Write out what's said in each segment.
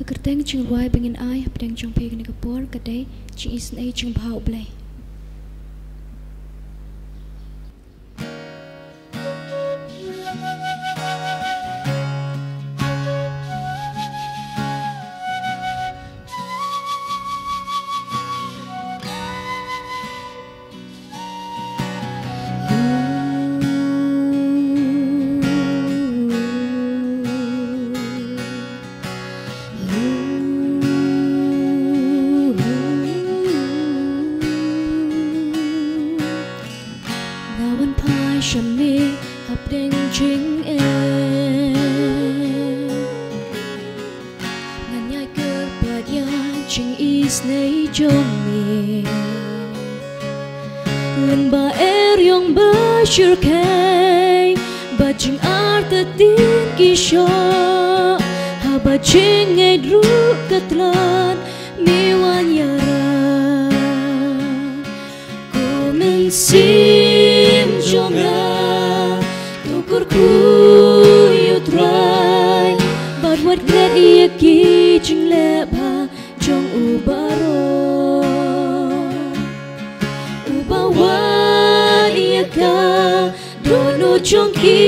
Kerteng chung wai pengen ai pedang chung pe kena kepor kadai chung isnai chung bau blai. Shami hapdeng jing nganyai kerpadya jing isnai jomi len ba yong ba shirkai ba jing arta tin kisho haba jing ai dru katlan miwan yara komen sim jonga Kuyutrai but what glad ia ki jing lebha jong ubaro ubawan ia ka dono jong ki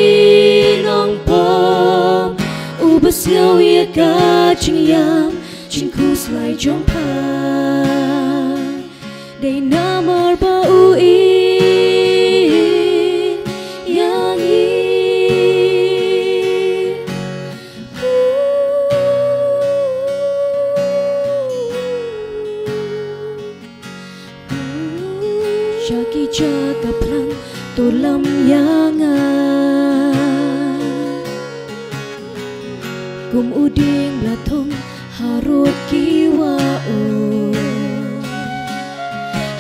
nong pom ubasngau ia ka jing yam jing kuslai jong pa dei namar ba ui Jaki jaga perang tulam yangan Kum uding blatong harut kiwa o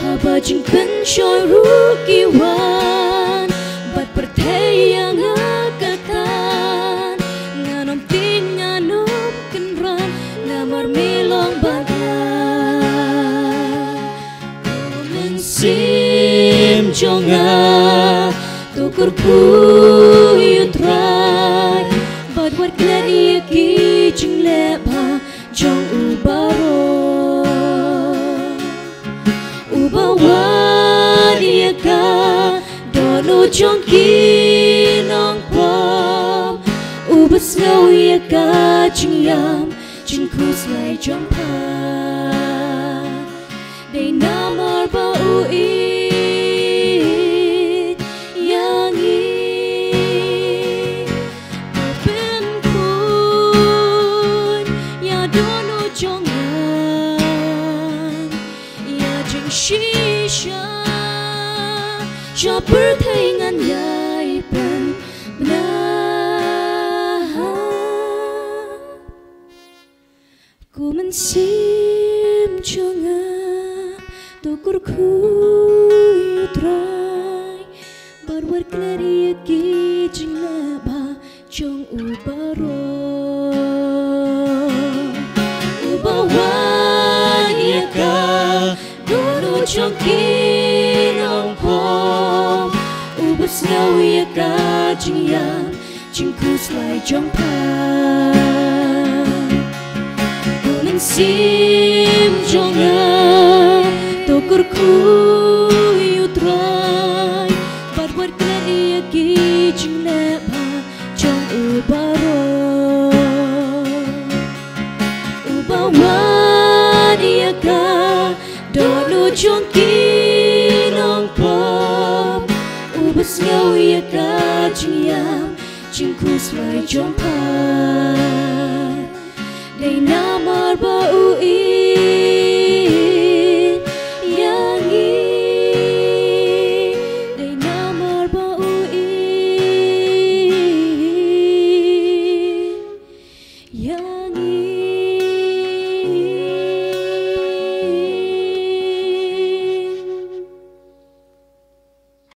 Haba jing pen shoy ru kiwan Bat pertei yang akatan Nganom ting nganom kenran Namar milong badan Sim jonga tukur kuyutrai bad wat glad ia ki jing lebha jong ubaro ubawan ia ka dono jong ki nong pom ubasngau ia ka jing yam jing kuslai jong pa dei namar ba ui Shisha Shopper taingan yai pen nah Ku mensim jonga Tukur kuyutrai Barwar klari ki jing lebha jong ubaro Ubawan ia ka Dono jong ki nong pom ubasngau ia ka jing yam jing kuslai jong pa Kumen sim jonga tukur kuyutrai bad wat glad ia ki jing lebha jong ubaro ubawan ia ka Dono jong ki nong pom ubasngau ia ka jing yam jing kuslai jong pa dei namar ba ui